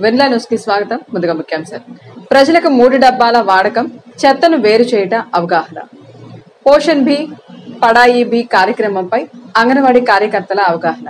వెన్లా news కి స్వాగతం. ముందుగా ముఖ్యాంశాలు. ప్రజలకు 3 డబ్బాల వాడకం, చెత్తను వేరు చేయట అవగాహన. పోషణ్ బి పడాయి బి కార్యక్రమంపై అంగన్వాడీ కార్యకర్తల అవగాహన.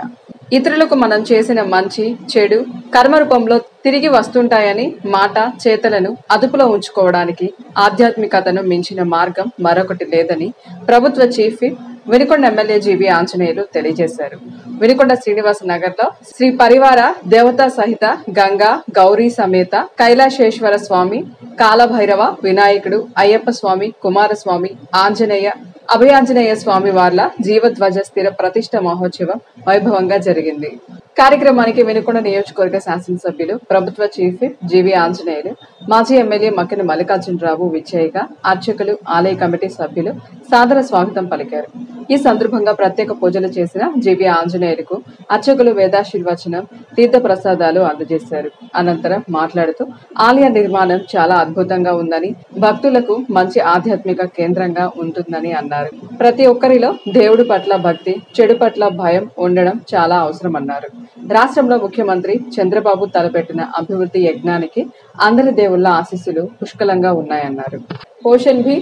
ఇతరులకు మనం చేసిన మంచి చెడు కర్మ రూపంలో తిరిగి వస్తుంటాయని మాట చేతలను అదుపులో ఉంచుకోవడానికి ఆధ్యాత్మికతను మించిన మార్గం మరొకటి లేదని ప్రభుత్వ చీఫ్ విప్ వినుకొండ ఎమ్మెల్యే జీవి ఆంజనేయులు తెలియజేశారు. వినుకొండ శ్రీనివాస నగర్ లో శ్రీ పరివార దేవతా సహిత గంగా గౌరీ సమేత కైలాశేశ్వర స్వామి, కాలభైరవ, వినాయకుడు, అయ్యప్ప స్వామి, కుమారస్వామి, ఆంజనేయ, అభయాంజనేయ స్వామి వార్ల జీవధ్వజ స్థిర ప్రతిష్ట మహోత్సవం వైభవంగా జరిగింది. కార్యక్రమానికి వినుకొండ నియోజకవర్గ శాసనసభ్యులు ప్రభుత్వ చీఫ్ విప్ జీవి ఆంజనేయులు, మాజీ ఎమ్మెల్యే మక్కిన మల్లికార్జునరావు విచ్చేయగా అర్చకులు, ఆలయ కమిటీ సభ్యులు సాదర స్వాగతం పలికారు. ఈ సందర్భంగా ప్రత్యేక పూజలు చేసిన జీవి ఆంజనేయులకు అర్చకులు వేదాశీర్వచనం, తీర్థ ప్రసాదాలు అందజేశారు. అనంతరం మాట్లాడుతూ ఆలయ నిర్మాణం చాలా అద్భుతంగా ఉందని, భక్తులకు మంచి ఆధ్యాత్మిక కేంద్రంగా ఉంటుందని అన్నారు. ప్రతి ఒక్కరిలో దేవుడి పట్ల భక్తి, చెడు పట్ల భయం ఉండడం చాలా అవసరమన్నారు. రాష్ట్రంలో ముఖ్యమంత్రి చంద్రబాబు తలపెట్టిన అభివృద్ధి యజ్ఞానికి అందరి దేవుళ్ల ఆశీస్సులు పుష్కలంగా ఉన్నాయన్నారు. పోషణ్ బి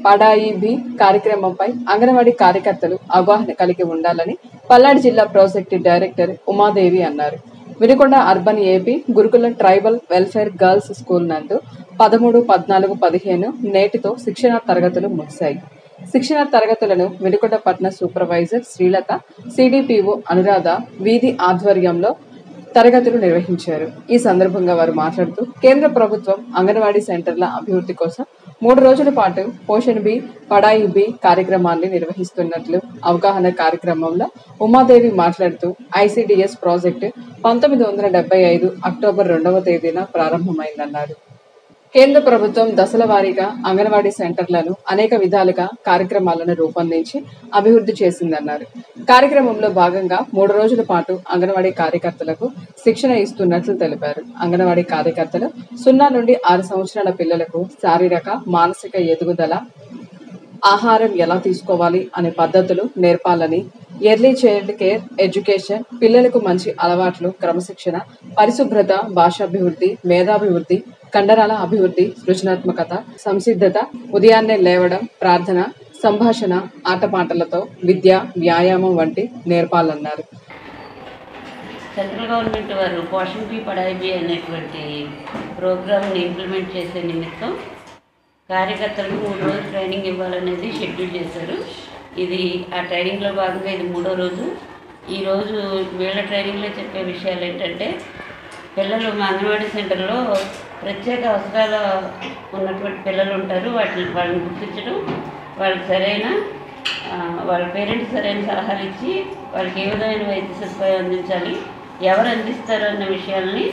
పడాయి బి కార్యక్రమంపై అంగన్వాడీ కార్యకర్తలు అవగాహన కలిగి ఉండాలని పల్నాడు జిల్లా ప్రాజెక్టు డైరెక్టర్ ఉమాదేవి అన్నారు. వినుకొండ అర్బన్ ఏపీ గురుకుల ట్రైబల్ వెల్ఫేర్ గర్ల్స్ స్కూల్ నందు 13, 14, 15 నేటితో శిక్షణ తరగతులు ముగిశాయి. శిక్షణ తరగతులను వినుకొండ పట్టణ సూపర్వైజర్ శ్రీలత, సిడిపిఓ అనురాధ వీధి ఆధ్వర్యంలో తరగతులు నిర్వహించారు. ఈ సందర్భంగా వారు మాట్లాడుతూ కేంద్ర ప్రభుత్వం అంగన్వాడీ సెంటర్ల అభివృద్ధి కోసం 3 రోజుల పాటు పోషణ్ బి పడాయి బి కార్యక్రమాన్ని నిర్వహిస్తున్నట్లు అవగాహన కార్యక్రమంలో ఉమాదేవి మాట్లాడుతూ ఐసిడిఎస్ ప్రాజెక్టు 1975 అక్టోబర్ 2వ తేదీన ప్రారంభమైందన్నారు. కేంద్ర ప్రభుత్వం దశల వారీగా అంగన్వాడీ సెంటర్లను అనేక విధాలుగా కార్యక్రమాలను రూపొందించి అభివృద్ధి చేసిందన్నారు. కార్యక్రమంలో భాగంగా 3 రోజుల పాటు అంగన్వాడీ కార్యకర్తలకు శిక్షణ ఇస్తున్నట్లు తెలిపారు. అంగన్వాడీ కార్యకర్తలు 0 నుండి 6 సంవత్సరాల పిల్లలకు శారీరక, మానసిక ఎదుగుదల, ఆహారం ఎలా తీసుకోవాలి అనే పద్ధతులు నేర్పాలని, ఎర్లీ చైల్డ్ కేర్ ఎడ్యుకేషన్, పిల్లలకు మంచి అలవాట్లు, క్రమశిక్షణ, పరిశుభ్రత, భాషాభివృద్ధి, మేధాభివృద్ధి, కండరాల అభివృద్ధి, సృజనాత్మకత, సంసిద్ధత, ఉదయాన్నే లేవడం, ప్రార్థన, సంభాషణ, ఆటపాటలతో విద్య, వ్యాయామం వంటి నేర్పాలన్నారు. సెంట్రల్ గవర్నమెంట్ వారు పోషణ్ బి పడాయి బి అనేటువంటి ప్రోగ్రామ్ని ఇంప్లిమెంట్ చేసే నిమిత్తం కార్యకర్తలకు 3 రోజులు ట్రైనింగ్ ఇవ్వాలనేది షెడ్యూల్ చేశారు. ఇది ఆ ట్రైనింగ్లో భాగంగా ఇది 3వ రోజు. ఈరోజు వీళ్ళ ట్రైనింగ్లో చెప్పే విషయాలు ఏంటంటే, పిల్లలు మా అంగన్వాడీ సెంటర్లో ప్రత్యేక అవసరాలు ఉన్నటువంటి పిల్లలు ఉంటారు. వాళ్ళని గుర్తించడం, వాళ్ళకి వాళ్ళ పేరెంట్స్ సరైన సలహాలు ఇచ్చి వాళ్ళకి ఏ విధమైన వైద్య సదుపాయం అందించాలి, ఎవరు అందిస్తారు అన్న విషయాల్ని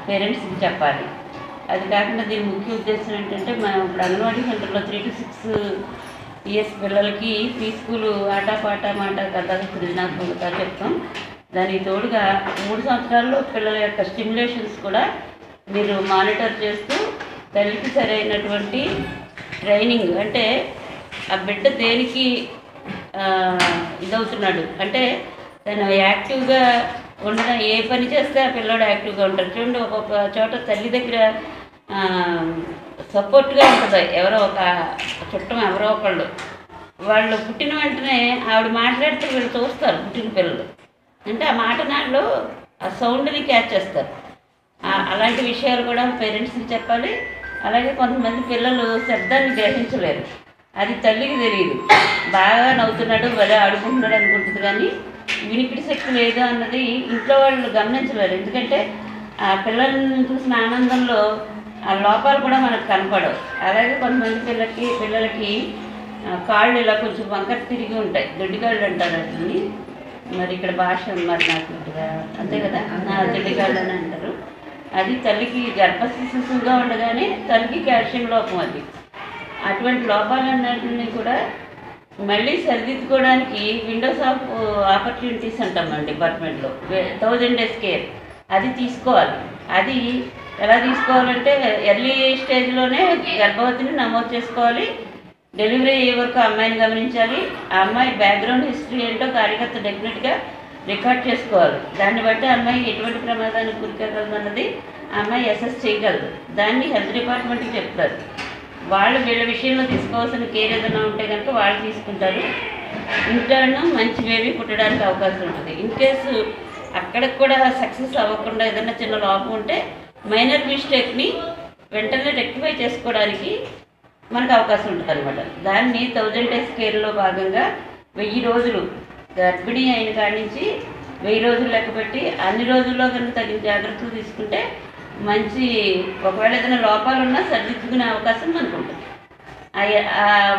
పేరెంట్స్కి చెప్పాలి. అది కాకుండా దీని ముఖ్య ఉద్దేశం ఏంటంటే, మనం ఇప్పుడు అంగన్వాడీ సెంటర్లో 3 to 6 years పిల్లలకి ప్రీ స్కూల్ ఆటపాట మాట కథ సృజనాత్మకత చెప్తాం. దానికి తోడుగా 3 సంవత్సరాల్లో పిల్లల యొక్క స్టిమ్యులేషన్స్ కూడా మీరు మానిటర్ చేస్తూ తల్లికి సరైనటువంటి ట్రైనింగ్, అంటే ఆ బిడ్డ దేనికి ఇదవుతున్నాడు అంటే తను యాక్టివ్గా ఉండడం, ఏ పని చేస్తే ఆ పిల్లోడు యాక్టివ్గా ఉంటాడు. చూడండి, ఒక్కొక్క చోట తల్లి దగ్గర సపోర్ట్గా ఉంటుంది ఎవరో ఒక చుట్టం, ఎవరో ఒకళ్ళు. వాళ్ళు పుట్టిన వెంటనే ఆవిడ మాట్లాడితే వీళ్ళు చూస్తారు పుట్టిన పిల్లలు, అంటే ఆ మాట నాళ్ళు ఆ సౌండ్ని క్యాచ్ చేస్తారు. అలాంటి విషయాలు కూడా పేరెంట్స్కి చెప్పాలి. అలాగే కొంతమంది పిల్లలు శబ్దాన్ని గ్రహించలేరు, అది తల్లికి తెలియదు. బాగా నవ్వుతున్నాడు, భలే ఆడుకుంటున్నాడు అనుకుంటుంది, కానీ వినికిడి శక్తి లేదు అన్నది ఇంట్లో వాళ్ళు గమనించలేరు. ఎందుకంటే ఆ పిల్లల్ని చూసిన ఆనందంలో ఆ లోపాలు కూడా మనకు కనపడవు. అలాగే కొంతమంది పిల్లలకి కాళ్ళు ఇలా కొంచెం వంకర తిరిగి ఉంటాయి, దొడ్డికాళ్ళు అంటారు వాటిని. మరి ఇక్కడ భాష మరి నాకు అంతే కదా, దొడ్డికాళ్ళు అని అంటారు. అది తల్లికి గర్భశిశువుగా ఉండగానే తల్లికి కాల్షియం లోపం. అది అటువంటి లోపాలన్నింటినీ కూడా మళ్ళీ సరిదిద్దుకోవడానికి విండోస్ ఆఫ్ ఆపర్చునిటీస్ అంటాం మన డిపార్ట్మెంట్లో, 1000 days కేర్ అది తీసుకోవాలి. అది ఎలా తీసుకోవాలంటే ఎర్లీ స్టేజ్లోనే గర్భవతిని నమోదు చేసుకోవాలి. డెలివరీ అయ్యే వరకు అమ్మాయిని గమనించాలి. ఆ అమ్మాయి బ్యాక్గ్రౌండ్ హిస్టరీ ఏంటో కార్యకర్త డెఫినెట్గా రికార్డ్ చేసుకోవాలి. దాన్ని బట్టి అమ్మాయి ఎటువంటి ప్రమాదానికి గురికాగలదన్నది ఆ అమ్మాయి ఎస్ఎస్ చేయగలదు. దాన్ని హెల్త్ డిపార్ట్మెంట్కి చెప్తారు. వాళ్ళు వీళ్ళ విషయంలో తీసుకోవాల్సిన కేర్ ఏదైనా ఉంటే కనుక వాళ్ళు తీసుకుంటారు. ఇంటర్ను మంచి బేబీ పుట్టడానికి అవకాశం ఉంటుంది. ఇన్ కేసు అక్కడికి కూడా సక్సెస్ అవ్వకుండా ఏదైనా చిన్న లోపం ఉంటే మైనర్ మిస్టేక్ని వెంటనే రెక్టిఫై చేసుకోవడానికి మనకు అవకాశం ఉంటుంది అనమాట. దాన్ని 1000 days కేర్లో భాగంగా 1000 రోజులు గర్భిణీ అయిన కాడి నుంచి 1000 రోజులు లెక్కపెట్టి అన్ని రోజుల్లో కనుక తగిన జాగ్రత్తలు తీసుకుంటే మంచి, ఒకవేళ ఏదైనా లోపాలు ఉన్నా సరిదిద్దుకునే అవకాశం మనకు ఉంటుంది.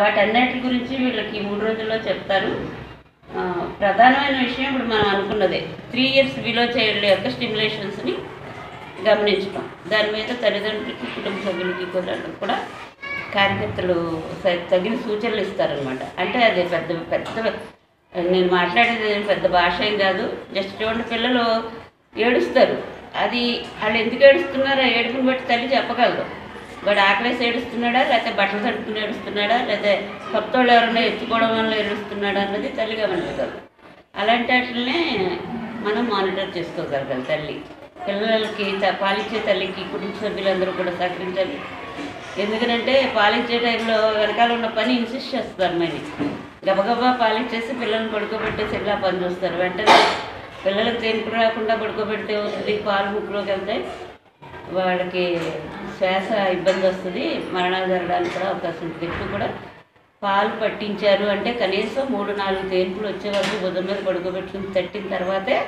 వాటన్నిటి గురించి వీళ్ళకి 3 రోజుల్లో చెప్తారు. ప్రధానమైన విషయం ఇప్పుడు మనం అనుకున్నదే 3 years బిలో చైల్డ్ యొక్క స్టిమ్యులేషన్స్ని గమనించడం. దాని మీద తల్లిదండ్రులకి కుటుంబ సభ్యులకి కూడా కార్యకర్తలు తగిన సూచనలు ఇస్తారనమాట. అంటే అది పెద్ద నేను మాట్లాడేది పెద్ద భాష ఏం కాదు. జస్ట్ చూడండి, పిల్లలు ఏడుస్తారు. అది వాళ్ళు ఎందుకు ఏడుస్తున్నారో ఏడుపుని బట్టి తల్లి చెప్పగలదు. వాడు ఆకలేసి ఏడుస్తున్నాడా, లేకపోతే బట్టలు తడుపుకుని ఏడుస్తున్నాడా, లేకపోతే కొత్త వాళ్ళు ఎవరైనా ఎత్తుకోవడం వల్ల ఏడుస్తున్నాడా అన్నది తల్లి గమనించగలదు. అలాంటి వాటినే మనం మానిటర్ చేసుకోగలగాలి. తల్లి పిల్లలకి పాలించే తల్లికి కుటుంబ సభ్యులందరూ కూడా సహకరించాలి. ఎందుకంటే పాలించే టైంలో వెనకాల ఉన్న పని ఇన్సిస్ట్ చేస్తారు. మరి గబగబా పాలించేసి పిల్లల్ని పడుకోబెట్టేసి ఇలా పని చూస్తారు. వెంటనే పిల్లలకు తేనుకు రాకుండా పడుకోబెడితే అవుతుంది, పాలు ముక్కులోకి వెళ్తాయి, వాళ్ళకి శ్వాస ఇబ్బంది వస్తుంది, మరణాలు జరగడానికి కూడా అవకాశం ఉంటుంది. ఇప్పుడు కూడా పాలు పట్టించారు అంటే కనీసం 3-4 తేనుపులు వచ్చే వరకు బుధం మీద పడుకోబెట్టుకుని తట్టిన తర్వాతే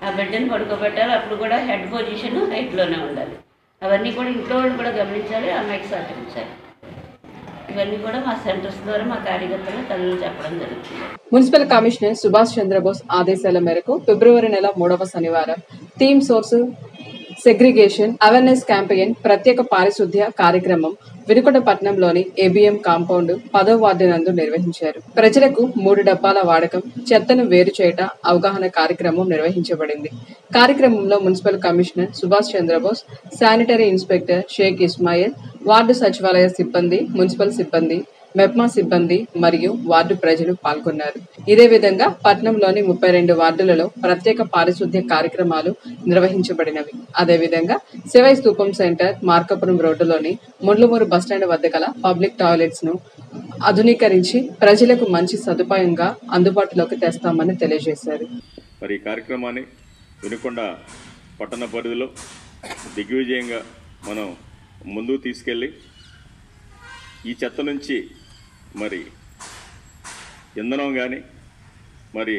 ఆ బిడ్డని పడుకోబెట్టాలి. అప్పుడు కూడా హెడ్ పొజిషన్ హైట్లోనే ఉండాలి. అవన్నీ కూడా ఇంట్లో వాళ్ళు కూడా గమనించాలి, అమ్మాయికి సహకరించాలి. ఇవన్నీ కూడా మా సెంటర్స్ ద్వారా మా కార్యకర్తలు తల్లులు చెప్పడం జరుగుతుంది. మున్సిపల్ కమిషనర్ సుభాష్ చంద్రబోస్ ఆదేశాల మేరకు ఫిబ్రవరి నెల 3వ శనివారం theme source segregation awareness campaign ప్రత్యేక పారిశుద్ధ్య కార్యక్రమం వినుకొండపట్నంలోని ఏబిఎం కాంపౌండ్ 10వ వార్డు నందు నిర్వహించారు. ప్రజలకు 3 డబ్బాల వాడకం, చెత్తను వేరు చేయట అవగాహన కార్యక్రమం నిర్వహించబడింది. కార్యక్రమంలో municipal commissioner Subhash Chandrabose, sanitary inspector Sheikh Ismail, ward సచివాలయ సిబ్బంది, మున్సిపల్ సిబ్బంది, మెప్మా సిబ్బంది మరియు వార్డు ప్రజలు పాల్గొన్నారు. ఇదే విధంగా పట్నంలోని 32 వార్డులలో ప్రత్యేక పారిశుద్ధ్య కార్యక్రమాలు నిర్వహించబడినవి. అదేవిధంగా శివై స్తూపం సెంటర్, మార్కాపురం రోడ్డులోని ముండ్లమూరు బస్టాండ్ వద్ద గల పబ్లిక్ టాయిలెట్స్ ను ఆధునీకరించి ప్రజలకు మంచి సదుపాయంగా అందుబాటులోకి తెస్తామని తెలియజేశారు. మరి ఈ కార్యక్రమాన్ని వినుకొండ పట్టణ పరిధిలో దిగ్విజయంగా మనం ముందుకు తీసుకెళ్ళి ఈ చెత్త నుంచి మరి ఇంధనం కానీ మరి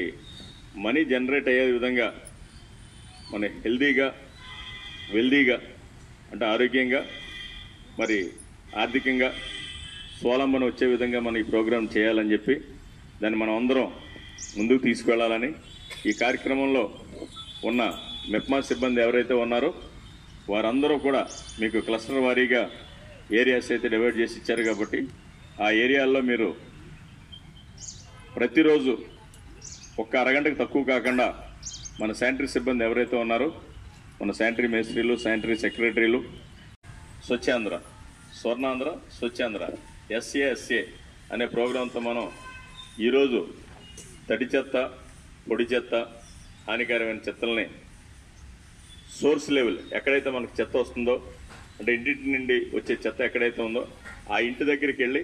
మనీ జనరేట్ అయ్యే విధంగా మన హెల్దీగా వెల్దీగా అంటే ఆరోగ్యంగా మరి ఆర్థికంగా స్వావలంబన వచ్చే విధంగా మనం ఈ ప్రోగ్రాం చేయాలని చెప్పి దాన్ని మనం అందరం ముందుకు తీసుకువెళ్ళాలని ఈ కార్యక్రమంలో ఉన్న మెప్మా సిబ్బంది ఎవరైతే ఉన్నారో వారందరూ కూడా మీకు క్లస్టర్ వారీగా ఏరియాస్ అయితే డివైడ్ చేసి ఇచ్చారు కాబట్టి ఆ ఏరియాల్లో మీరు ప్రతిరోజు ఒక్క అరగంటకు తక్కువ కాకుండా మన శానిటరీ సిబ్బంది ఎవరైతే ఉన్నారో మన శానిటరీ మేస్త్రీలు, శానిటరీ సెక్రటరీలు, స్వచ్ఛాంధ్ర, స్వర్ణాంధ్ర, స్వచ్ఛాంధ్ర SASA అనే ప్రోగ్రాంతో మనం ఈరోజు తడి చెత్త, పొడి చెత్త, హానికరమైన చెత్తల్ని సోర్స్ లెవెల్ ఎక్కడైతే మనకు చెత్త వస్తుందో అంటే ఇంటి నుండి వచ్చే చెత్త ఎక్కడైతే ఉందో ఆ ఇంటి దగ్గరికి వెళ్ళి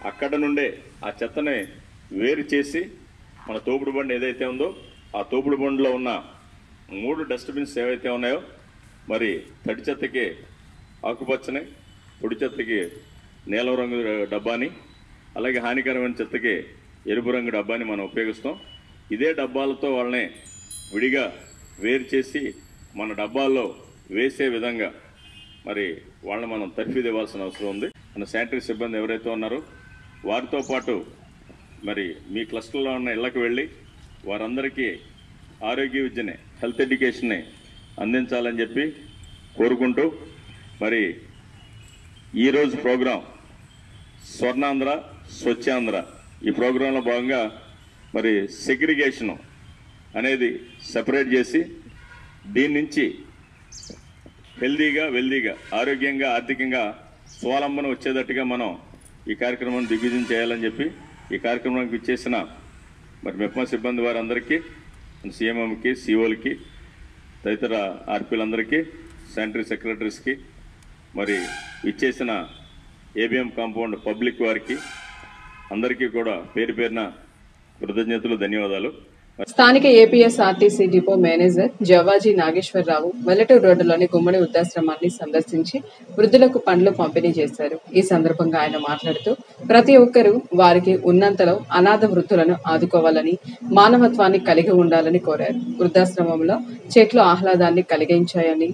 అక్కడ నుండే ఆ చెత్తని వేరు చేసి మన తోపుడు బండి ఏదైతే ఉందో ఆ తోపుడు బండిలో ఉన్న 3 డస్ట్బిన్స్ ఏవైతే ఉన్నాయో మరి తడి చెత్తకి ఆకుపచ్చని, పొడి చెత్తకి నీలం రంగు డబ్బాని, అలాగే హానికరమైన చెత్తకి ఎరుపు రంగు డబ్బాని మనం ఉపయోగిస్తాం. ఇదే డబ్బాలతో వాళ్ళని విడిగా వేరు చేసి మన డబ్బాల్లో వేసే విధంగా మరి వాళ్ళని మనం తర్ఫీదు ఇవ్వాల్సిన అవసరం ఉంది. మన శానిటరీ సిబ్బంది ఎవరైతే ఉన్నారో వారితో పాటు మరి మీ క్లస్టర్లో ఉన్న ఇళ్ళకి వెళ్ళి వారందరికీ ఆరోగ్య విద్యని, హెల్త్ ఎడ్యుకేషన్ని అందించాలని చెప్పి కోరుకుంటూ మరి ఈరోజు ప్రోగ్రాం స్వర్ణాంధ్ర, స్వచ్ఛాంధ్ర ఈ ప్రోగ్రాంలో భాగంగా మరి సెగ్రిగేషను అనేది సెపరేట్ చేసి దీని నుంచి హెల్దీగా, వెల్దీగా, ఆరోగ్యంగా, ఆర్థికంగా స్వావలంబన వచ్చేటట్టుగా మనం ఈ కార్యక్రమాన్ని దిగ్విజయం చేయాలని చెప్పి ఈ కార్యక్రమానికి ఇచ్చేసిన మరి మెప్మా సిబ్బంది వారందరికీ, CMMకి, COలకి, తదితర ఆర్పీలందరికీ, శానిటరీ సెక్రటరీస్కి, మరి ఇచ్చేసిన ఏబిఎం కాంపౌండ్ పబ్లిక్ వారికి అందరికీ కూడా పేరు పేరున కృతజ్ఞతలు, ధన్యవాదాలు. స్థానిక APSRTC depot manager Javaji Nageswararao Vellaturu రోడ్డులోని గుమ్మడి వృద్ధాశ్రమాన్ని సందర్శించి వృద్ధులకు పండ్లు పంపిణీ చేశారు. ఈ సందర్భంగా ఆయన మాట్లాడుతూ ప్రతి ఒక్కరూ వారికి ఉన్నంతలో అనాథ వృద్ధులను ఆదుకోవాలని, మానవత్వాన్ని కలిగి ఉండాలని కోరారు. వృద్ధాశ్రమంలో చెట్లు ఆహ్లాదాన్ని కలిగించాయని,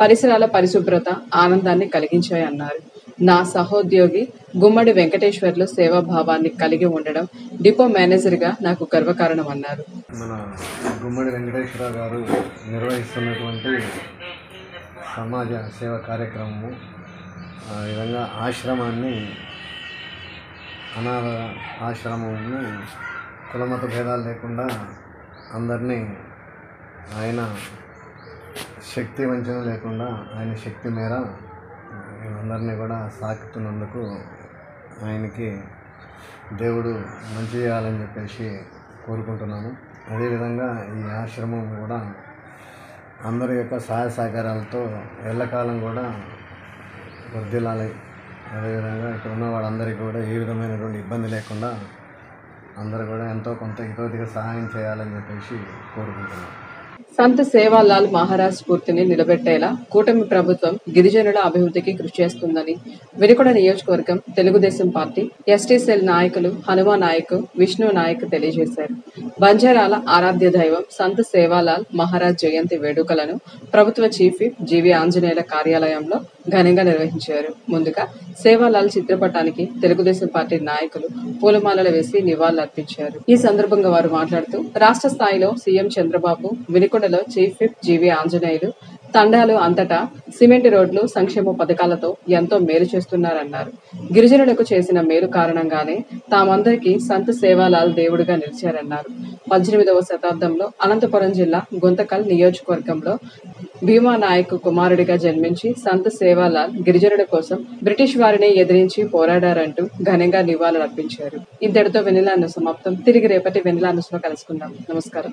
పరిసరాల పరిశుభ్రత ఆనందాన్ని కలిగించాయన్నారు. నా సహోద్యోగి గుమ్మడి వెంకటేశ్వర్లు సేవాభావాన్ని కలిగి ఉండడం డిపో మేనేజర్గా నాకు గర్వకారణం అన్నారు. మన గుమ్మడి వెంకటేశ్వర గారు నిర్వహిస్తున్నటువంటి సమాజ సేవ కార్యక్రమము, ఆ విధంగా ఆశ్రమాన్ని, అనాథ ఆశ్రమాన్ని కులమత భేదాలు లేకుండా అందరినీ ఆయన శక్తి వంచన లేకుండా ఆయన శక్తి మేర అందరినీ కూడా సాకుతున్నందుకు ఆయనకి దేవుడు మంచి చేయాలని చెప్పేసి కోరుకుంటున్నాను. అదేవిధంగా ఈ ఆశ్రమం కూడా అందరి యొక్క సహాయ సహకారాలతో ఎల్లకాలం కూడా వర్ధిల్లాలి. అదేవిధంగా ఇక్కడ ఉన్న వాళ్ళందరికీ కూడా ఏ విధమైనటువంటి ఇబ్బంది లేకుండా అందరూ కూడా ఎంతో కొంత ఇతోదిగా సహాయం చేయాలని చెప్పేసి కోరుకుంటున్నాను. సంత్ సేవాలాల్ మహారాజ్ స్ఫూర్తిని నిలబెట్టేలా కూటమి ప్రభుత్వం గిరిజనుల అభివృద్ధికి కృషి చేస్తుందని వినుకొండ నియోజకవర్గం తెలుగుదేశం పార్టీ ఎస్టీ సెల్ నాయకులు హనుమా నాయక్, విష్ణు నాయక్ తెలియజేశారు. బంజారాల ఆరాధ్య దైవం సంత్ సేవాలాల్ మహారాజ్ జయంతి వేడుకలను ప్రభుత్వ చీఫ్ విప్ జీవి ఆంజనేయుల కార్యాలయంలో ఘనంగా నిర్వహించారు. ముందుగా సేవాలాల్ చిత్రపటానికి తెలుగుదేశం పార్టీ నాయకులు పూలమాలలు వేసి నివాళులర్పించారు. ఈ సందర్భంగా వారు మాట్లాడుతూ రాష్ట్ర స్థాయిలో సీఎం చంద్రబాబు, వినుకొండలో చీఫ్ విప్ జీవి ఆంజనేయులు, తండాలు అంతటా సిమెంట్ రోడ్లు, సంక్షేమ పథకాలతో ఎంతో మేలు చేస్తున్నారన్నారు. గిరిజనులకు చేసిన మేలు కారణంగానే తామందరికీ సంత్ సేవాలాల్ దేవుడిగా నిలిచారన్నారు. 18వ శతాబ్దంలో అనంతపురం జిల్లా గుంతకల్ నియోజకవర్గంలో భీమా నాయక్ కుమారుడిగా జన్మించి సంత్ సేవాలాల్ గిరిజనుల కోసం బ్రిటిష్ వారిని ఎదిరించి పోరాడారంటూ ఘనంగా నివాళులర్పించారు. ఇంతటితో వెన్నెల న్యూస్ సమాప్తం. తిరిగి రేపటి వెన్నెల న్యూస్లో కలుసుకుందాం. నమస్కారం.